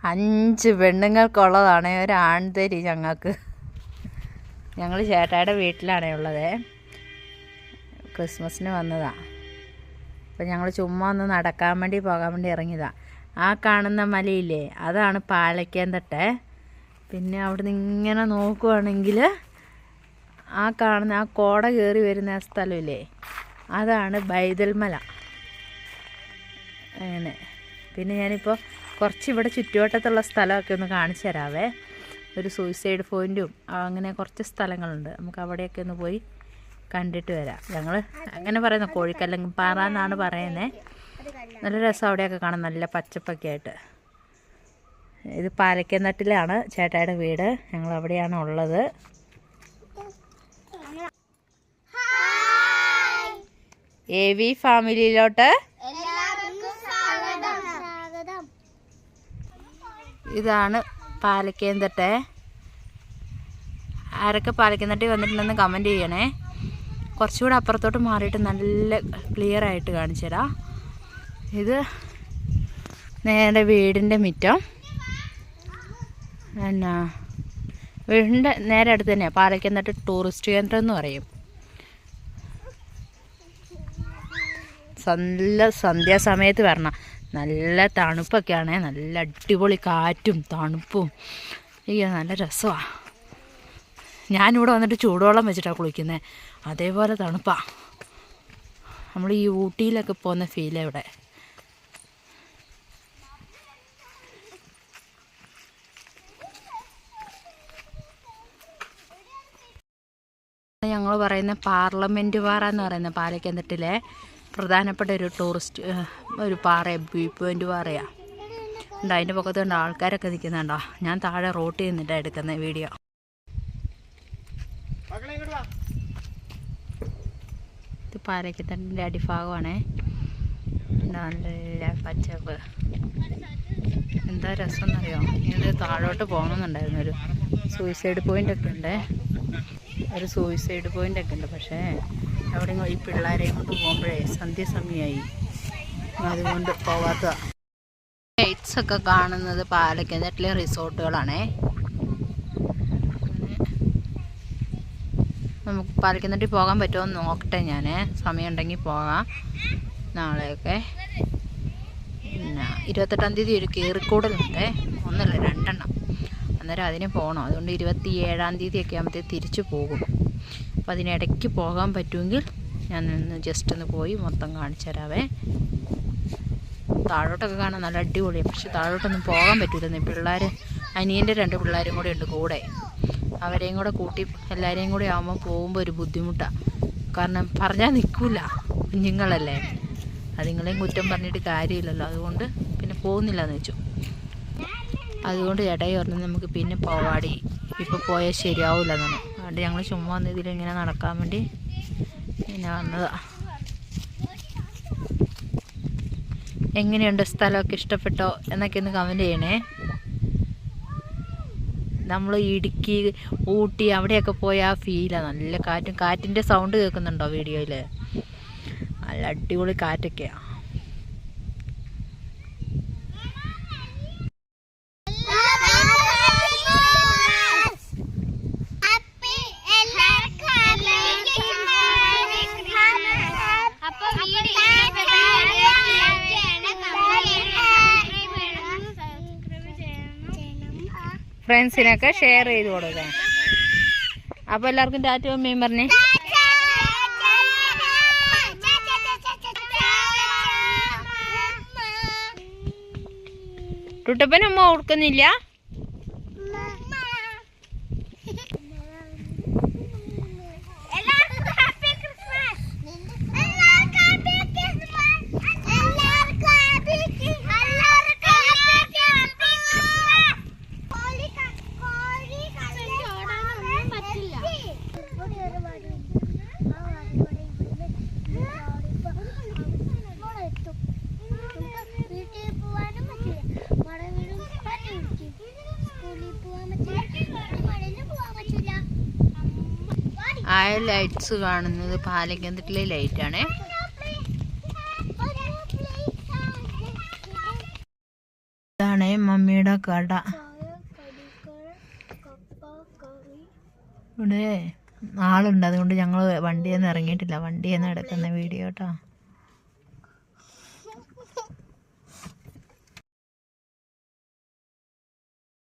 5 പെണ്ണുങ്ങൾക്കുള്ളതാണ് ഒരു ആൺതരി ഞങ്ങൾക്ക്. ഞങ്ങൾ ചേട്ടായുടെ വീട്ടിലാണേ ഉള്ളത്. ക്രിസ്മസിന് വന്നതാണ്. അപ്പം ഞങ്ങൾ ചുമ്മാ ഒന്ന് നടക്കാൻ വേണ്ടി പോകാൻ വേണ്ടി ഇറങ്ങിയതാണ്. ആ കാണുന്ന മലയില്ലേ, അതാണ് പാലക്കയം-തട്ട്. പിന്നെ അവിടുന്ന് ഇങ്ങനെ നോക്കുവാണെങ്കിൽ ആ കാണുന്ന ആ കോട കയറി വരുന്ന ആ സ്ഥലമില്ലേ, അതാണ് ബൈതൽമല. അങ്ങനെ പിന്നെ ഞാനിപ്പോൾ കുറച്ച് ഇവിടെ ചുറ്റുവട്ടത്തുള്ള സ്ഥലമൊക്കെ ഒന്ന് കാണിച്ചു തരാവേ. ഒരു സൂയിസൈഡ് പോയിൻറ്റും അങ്ങനെ കുറച്ച് സ്ഥലങ്ങളുണ്ട്. നമുക്ക് അവിടെയൊക്കെ ഒന്ന് പോയി കണ്ടിട്ട് വരാം. ഞങ്ങൾ അങ്ങനെ പറയുന്ന കോഴിക്കല്ലെങ്കിൽ പാറ എന്നാണ് പറയുന്നത്. നല്ല രസം അവിടെയൊക്കെ കാണാൻ, നല്ല പച്ചപ്പൊക്കെ ആയിട്ട്. ഇത് പാലക്കയം-തട്ടിലാണ് ചേട്ടായുടെ വീട്. ഞങ്ങൾ അവിടെയാണ് ഉള്ളത്. AV ഫാമിലിയിലോട്ട് ഇതാണ് പാലക്കയം-തട്ട്. ആരൊക്കെ പാലക്കയം-തട്ടിൽ വന്നിട്ടുണ്ടെന്ന് കമൻറ്റ് ചെയ്യണേ. കുറച്ചുകൂടെ അപ്പുറത്തോട്ട് മാറിയിട്ട് നല്ല ക്ലിയർ ആയിട്ട് കാണിച്ചു തരാം. ഇത് നേരെ വീടിൻ്റെ മുറ്റം. എന്നാ വീടിൻ്റെ നേരെ അടുത്ത് തന്നെയാണ് പാലക്കയം-തട്ട് ടൂറിസ്റ്റ് കേന്ദ്രം എന്ന് പറയും. നല്ല സന്ധ്യാസമയത്ത് വരണം. നല്ല തണുപ്പൊക്കെയാണ്, നല്ല അടിപൊളി കാറ്റും തണുപ്പും. അയ്യോ നല്ല രസമാണ്. ഞാനിവിടെ വന്നിട്ട് ചൂടുവെള്ളം വെച്ചിട്ടാണ് കുളിക്കുന്നത്. അതേപോലെ തണുപ്പാണ്. നമ്മൾ ഈ ഊട്ടിയിലൊക്കെ പോകുന്ന ഫീലാണ് ഇവിടെ. ഞങ്ങൾ പറയുന്ന പാർലമെൻറ്റ് പാറ എന്ന് പറയുന്ന പാലക്കയം-തട്ടിലെ പ്രധാനപ്പെട്ട ഒരു ടൂറിസ്റ്റ് ഒരു പാറ, വ്യൂ പോയിൻ്റ് പാറയാണ്. ഉണ്ട് അതിൻ്റെ പക്കത്ത് കണ്ട ആൾക്കാരൊക്കെ നിൽക്കുന്നുണ്ടോ. ഞാൻ താഴെ റോട്ടിൽ നിന്നിട്ടാണ് എടുക്കുന്നത് വീഡിയോ. ഇത് പാലക്കയം-തട്ടിൻ്റെ അടിഭാഗമാണേ. നല്ല പച്ചപ്പ്, എന്താ രസം എന്നറിയോ. ഇത് താഴോട്ട് പോകണമെന്നുണ്ടായിരുന്നു. ഒരു സൂയിസൈഡ് പോയിൻ്റൊക്കെ ഉണ്ട്. പക്ഷേ അവിടെ ഈ പിള്ളേരെയും കൊണ്ട് പോകുമ്പോഴേ സന്ധ്യാസമയമായി, അതുകൊണ്ട് പോവാത്തതാണ്. ലൈറ്റ്സ് ഒക്കെ കാണുന്നത് പാലക്കയം-തട്ടിലെ റിസോർട്ടുകളാണേ. നമുക്ക് പാലക്കയം-തട്ടിൽ പോകാൻ പറ്റുമോ എന്ന് നോക്കട്ടെ. ഞാൻ സമയം ഉണ്ടെങ്കിൽ പോകാം നാളെയൊക്കെ. പിന്നെ 28-ാം തീയതി ഒരു കീറിക്കൂടലുണ്ട്, 1 അല്ല 2 എണ്ണം. അന്നേരം അതിന് പോകണം. അതുകൊണ്ട് 27-ാം തീയതിയൊക്കെ ആകുമ്പോഴത്തേക്ക് തിരിച്ചു പോകും. അപ്പോൾ അതിനിടയ്ക്ക് പോകാൻ പറ്റുമെങ്കിൽ ഞാൻ ജസ്റ്റ് ഒന്ന് പോയി മൊത്തം കാണിച്ചു തരാവേ. താഴോട്ടൊക്കെ കാണാൻ നല്ല അടിപൊളിയാണ്. പക്ഷെ താഴോട്ടൊന്നും പോകാൻ പറ്റില്ലെന്ന്. പിള്ളേർ, അനിയൻ്റെ 2 പിള്ളേരും കൂടെ ഉണ്ട് കൂടെ. അവരെയും കൂടെ കൂട്ടി എല്ലാവരെയും കൂടെ ആകുമ്പോൾ പോകുമ്പോൾ ഒരു ബുദ്ധിമുട്ടാണ്. കാരണം പറഞ്ഞാൽ നിൽക്കില്ല, കുഞ്ഞുങ്ങളല്ലേ. അതുങ്ങളെയും കുറ്റം പറഞ്ഞിട്ട് കാര്യമില്ലല്ലോ. അതുകൊണ്ട് പിന്നെ പോകുന്നില്ല എന്ന് വെച്ചു. അതുകൊണ്ട് ചേട്ടായി പറഞ്ഞു നമുക്ക് പിന്നെ പോവാടി, ഇപ്പോൾ പോയാൽ ശരിയാവില്ല എന്നാണ്. അതുകൊണ്ട് ഞങ്ങൾ ചുമ്മാ വന്ന് ഇതിലിങ്ങനെ നടക്കാൻ വേണ്ടി പിന്നെ വന്നതാണ്. എങ്ങനെയുണ്ട് സ്ഥലമൊക്കെ, ഇഷ്ടപ്പെട്ടോ എന്നൊക്കെ ഒന്ന് കമൻറ്റ് ചെയ്യണേ. നമ്മൾ ഇടുക്കി, ഊട്ടി അവിടെയൊക്കെ പോയ ആ ഫീലാണ്. നല്ല കാറ്റും, കാറ്റിൻ്റെ സൗണ്ട് കേൾക്കുന്നുണ്ടോ വീഡിയോയിൽ? നല്ല അടിപൊളി കാറ്റൊക്കെയാണ്. ഫ്രണ്ട്സിനൊക്കെ ഷെയർ ചെയ്ത് കൊടുക്കാം. അപ്പോൾ എല്ലാവർക്കും ടാറ്റ അമ്മയും പറഞ്ഞേ. ടുട്ടപ്പനും ഉമ്മ കൊടുക്കുന്നില്ല. ആ ലൈറ്റ്സ് കാണുന്നത് പാലക്കയം-തട്ടിലെ ലൈറ്റാണേ. ഇതാണ് മമ്മിയുടെ കട. ഇവിടെ ആളുണ്ട്, അതുകൊണ്ട് ഞങ്ങൾ വണ്ടിയിൽ നിന്ന് ഇറങ്ങിയിട്ടില്ല. വണ്ടിയിൽ നിന്ന് എടുക്കുന്ന വീഡിയോ കേട്ടോ.